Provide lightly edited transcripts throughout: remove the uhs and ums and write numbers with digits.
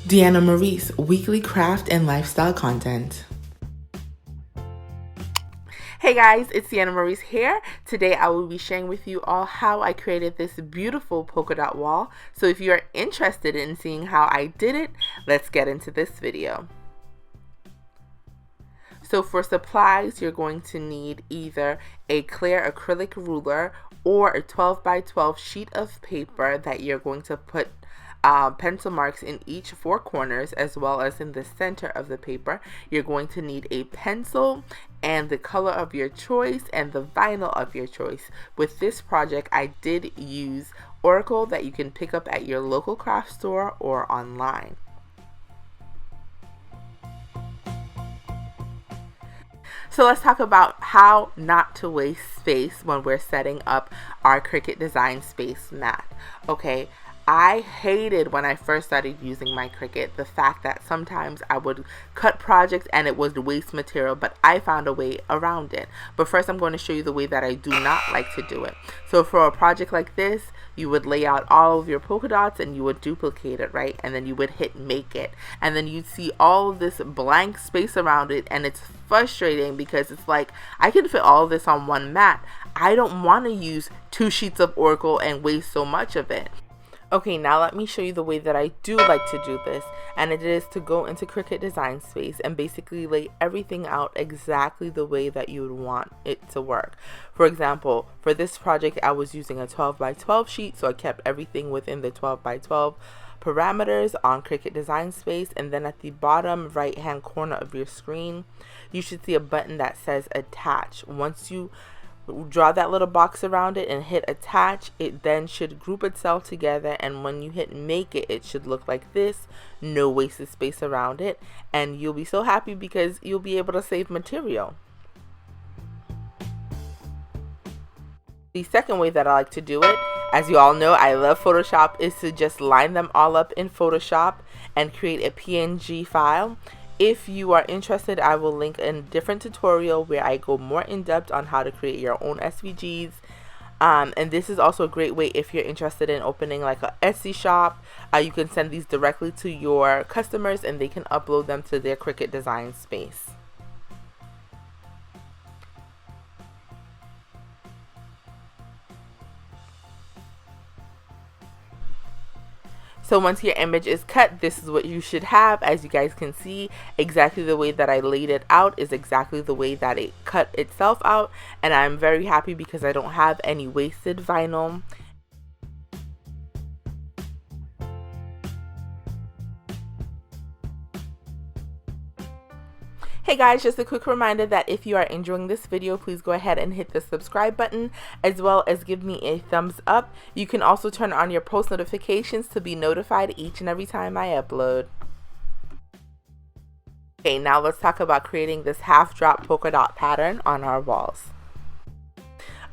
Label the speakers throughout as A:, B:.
A: Deanna Maurice, weekly craft and lifestyle content. Hey guys, it's Deanna Maurice here. Today I will be sharing with you all how I created this beautiful polka dot wall. So if you are interested in seeing how I did it, let's get into this video. So for supplies, you're going to need either a clear acrylic ruler or a 12 by 12 sheet of paper that you're going to put pencil marks in each four corners as well as in the center of the paper. You're going to need a pencil and the color of your choice and the vinyl of your choice. With this project, I did use Oracle that you can pick up at your local craft store or online. So let's talk about how not to waste space when we're setting up our Cricut Design Space mat. Okay, I hated when I first started using my Cricut the fact that sometimes I would cut projects and it would waste material, but I found a way around it. But first I'm going to show you the way that I do not like to do it. So for a project like this, you would lay out all of your polka dots and you would duplicate it, right? And then you would hit make it. And then you'd see all of this blank space around it, and it's frustrating because it's like, I can fit all of this on one mat. I don't want to use 2 sheets of Oracle and waste so much of it. Okay, now let me show you the way that I do like to do this, and it is to go into Cricut Design Space and basically lay everything out exactly the way that you would want it to work. For example, for this project I was using a 12 by 12 sheet, so I kept everything within the 12 by 12 parameters on Cricut Design Space, and then at the bottom right hand corner of your screen you should see a button that says attach. Once you draw that little box around it and hit attach, it then should group itself together, and when you hit make it, it should look like this, no wasted space around it, and you'll be so happy because you'll be able to save material. The second way that I like to do it, as you all know I love Photoshop, is to just line them all up in Photoshop and create a PNG file. If you are interested, I will link a different tutorial where I go more in depth on how to create your own SVGs. And this is also a great way if you're interested in opening like a Etsy shop. You can send these directly to your customers and they can upload them to their Cricut Design Space. So once your image is cut, this is what you should have. As you guys can see, exactly the way that I laid it out is exactly the way that it cut itself out. And I'm very happy because I don't have any wasted vinyl. Hey guys, just a quick reminder that if you are enjoying this video, please go ahead and hit the subscribe button as well as give me a thumbs up. You can also turn on your post notifications to be notified each and every time I upload. Okay, now let's talk about creating this half drop polka dot pattern on our walls.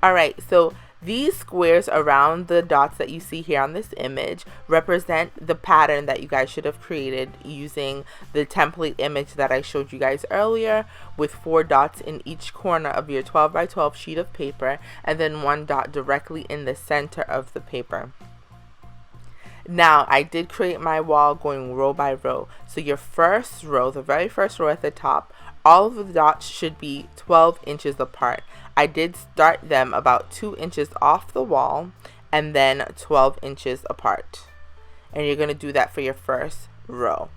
A: Alright, so these squares around the dots that you see here on this image represent the pattern that you guys should have created using the template image that I showed you guys earlier, with 4 dots in each corner of your 12 by 12 sheet of paper and then 1 dot directly in the center of the paper. Now, I did create my wall going row by row. So your first row, the very first row at the top, all of the dots should be 12 inches apart. I did start them about 2 inches off the wall and then 12 inches apart. And you're going to do that for your first row.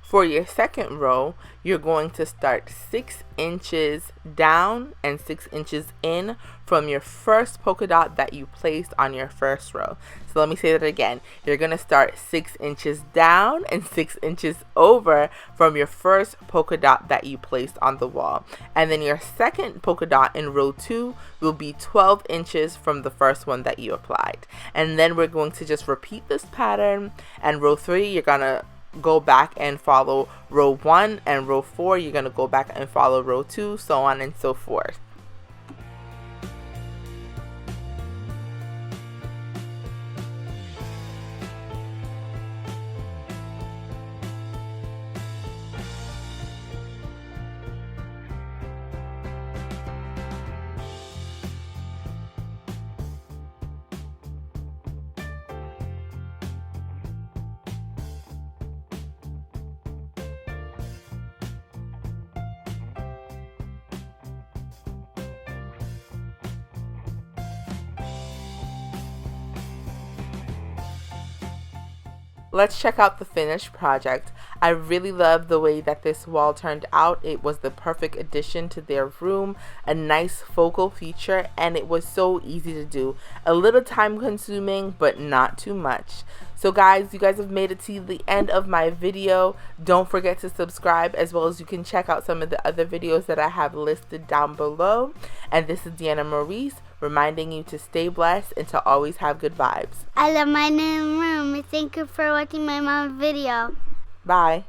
A: For your second row, you're going to start 6 inches down and 6 inches in from your first polka dot that you placed on your first row. So let me say that again. You're going to start 6 inches down and 6 inches over from your first polka dot that you placed on the wall. And then your second polka dot in row 2 will be 12 inches from the first one that you applied. And then we're going to just repeat this pattern, and row 3 you're going to go back and follow row 1, and row 4 you're going to go back and follow row 2, so on and so forth. let's check out the finished project. I really love the way that this wall turned out. It was the perfect addition to their room, a nice focal feature, and it was so easy to do. A little time consuming, but not too much. So guys, you guys have made it to the end of my video. Don't forget to subscribe, as well as you can check out some of the other videos that I have listed down below. And this is Deanna Maurice, reminding you to stay blessed and to always have good vibes.
B: I love my new room. Thank you for watching my mom's video.
A: Bye.